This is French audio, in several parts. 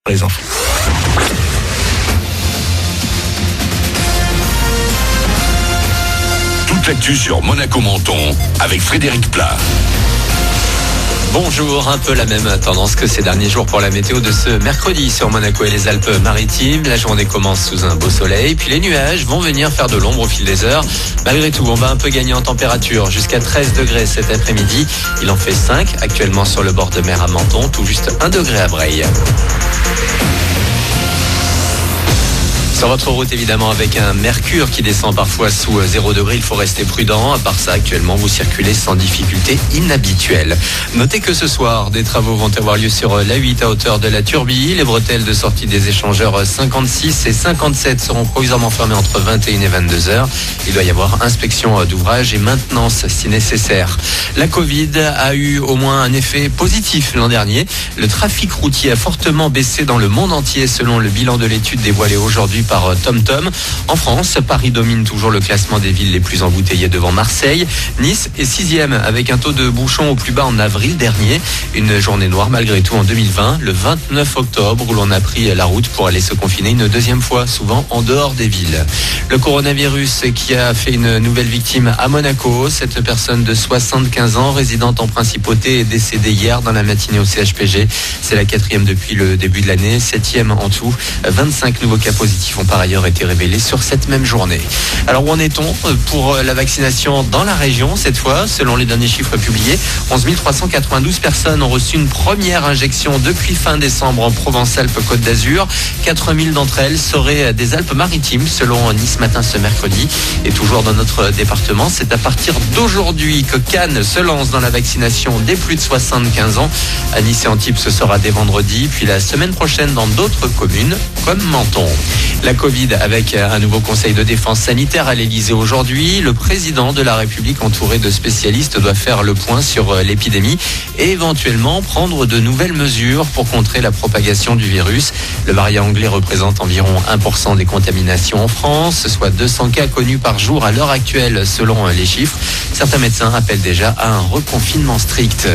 Les infos. Toute l'actu sur Monaco-Menton avec Frédéric Plat. Bonjour, un peu la même tendance que ces derniers jours pour la météo de ce mercredi sur Monaco et les Alpes-Maritimes. La journée commence sous un beau soleil, puis les nuages vont venir faire de l'ombre au fil des heures. Malgré tout, on va un peu gagner en température, jusqu'à 13 degrés cet après-midi. Il en fait 5 actuellement sur le bord de mer à Menton, tout juste 1 degré à Breil. Sur votre route, évidemment, avec un mercure qui descend parfois sous 0 degré, il faut rester prudent. À part ça, actuellement, vous circulez sans difficulté inhabituelle. Notez que ce soir, des travaux vont avoir lieu sur l'A8 à hauteur de la Turbie. Les bretelles de sortie des échangeurs 56 et 57 seront provisoirement fermées entre 21 et 22 heures. Il doit y avoir inspection d'ouvrage et maintenance si nécessaire. La Covid a eu au moins un effet positif l'an dernier. Le trafic routier a fortement baissé dans le monde entier selon le bilan de l'étude dévoilée aujourd'hui par TomTom. En France, Paris domine toujours le classement des villes les plus embouteillées devant Marseille. Nice est 6e avec un taux de bouchons au plus bas en avril dernier. Une journée noire malgré tout en 2020, le 29 octobre, où l'on a pris la route pour aller se confiner une deuxième fois, souvent en dehors des villes. Le coronavirus qui a fait une nouvelle victime à Monaco. Cette personne de 75 ans, résidente en principauté, est décédée hier dans la matinée au CHPG. C'est la 4e depuis le début de l'année, 7e en tout. 25 nouveaux cas positifs ont par ailleurs été révélés sur cette même journée. Alors où en est-on pour la vaccination dans la région cette fois? Selon les derniers chiffres publiés, 11 392 personnes ont reçu une première injection depuis fin décembre en Provence-Alpes-Côte d'Azur. 4000 d'entre elles seraient des Alpes-Maritimes selon Nice Matin ce mercredi. Et toujours dans notre département, c'est à partir d'aujourd'hui que Cannes se lance dans la vaccination des plus de 75 ans. À Nice et Antibes, ce sera dès vendredi, puis la semaine prochaine dans d'autres communes comme Menton. La Covid avec un nouveau conseil de défense sanitaire à l'Elysée aujourd'hui. Le président de la République entouré de spécialistes doit faire le point sur l'épidémie et éventuellement prendre de nouvelles mesures pour contrer la propagation du virus. Le variant anglais représente environ 1% des contaminations en France, soit 200 cas connus par jour à l'heure actuelle selon les chiffres. Certains médecins appellent déjà à un reconfinement strict.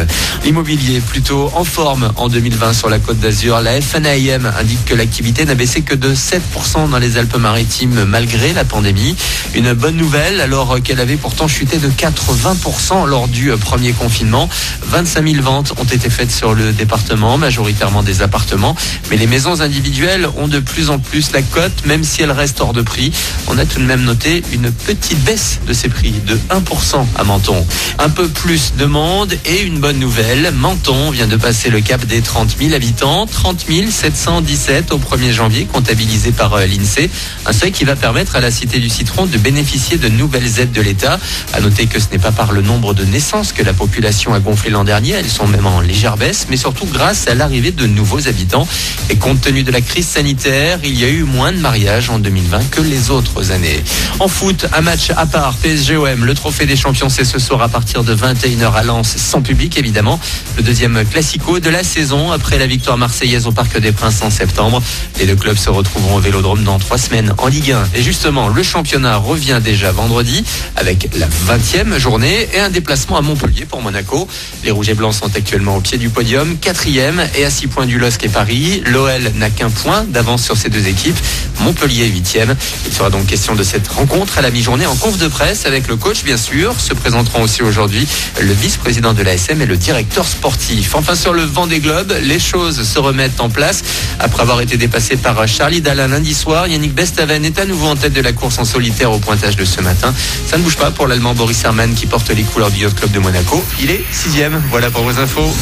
L'immobilier plutôt en forme en 2020 sur la Côte d'Azur. La FNAIM indique que l'activité n'a baissé que de 7% dans les Alpes-Maritimes malgré la pandémie. Une bonne nouvelle alors qu'elle avait pourtant chuté de 80% lors du premier confinement. 25 000 ventes ont été faites sur le département, majoritairement des appartements. Mais les maisons individuelles ont de plus en plus la cote, même si elles restent hors de prix. On a tout de même noté une petite baisse de ces prix de 1% à Menton. Un peu plus de monde et une bonne nouvelle. Menton vient de passer le cap des 30 000 habitants. 30 717 au 1er janvier, comptabilisé par l'INSEE. Un seuil qui va permettre à la Cité du Citron de bénéficier de nouvelles aides de l'État. À noter que ce n'est pas par le nombre de naissances que la population a gonflé l'an dernier. Elles sont même en légère baisse, mais surtout grâce à l'arrivée de nouveaux habitants. Et compte tenu de la crise sanitaire, il y a eu moins de mariages en 2020 que les autres années. En foot, un match à part, PSG-OM. Le trophée des champions, c'est ce soir à partir de 21h à Lens, sans public évidemment. Le deuxième classico de la saison après la victoire marseillaise au Parc des Princes en septembre. Les deux clubs se retrouveront au Vélodrome dans 3 semaines en Ligue 1. Et justement, le championnat revient déjà vendredi avec la 20e journée et un déplacement à Montpellier pour Monaco. Les Rouges et Blancs sont actuellement au pied du podium, 4e et à 6 points du LOSC et Paris. L'OL n'a qu'un point d'avance sur ces deux équipes. Montpellier 8e. Il sera donc question de cette rencontre à la mi-journée en conf de presse avec le coach bien sûr. Se présenteront aussi aujourd'hui le vice-président de l'ASM et le directeur sportif. Enfin sur le Vendée Globe, les choses se remettent en place. Après avoir été dépassé par Charlie Dalin lundi soir, Yannick Bestaven est à nouveau en tête de la course en solitaire au pointage de ce matin. Ça ne bouge pas pour l'Allemand Boris Herrmann qui porte les couleurs du Yacht Club de Monaco. Il est 6e. Voilà pour vos infos.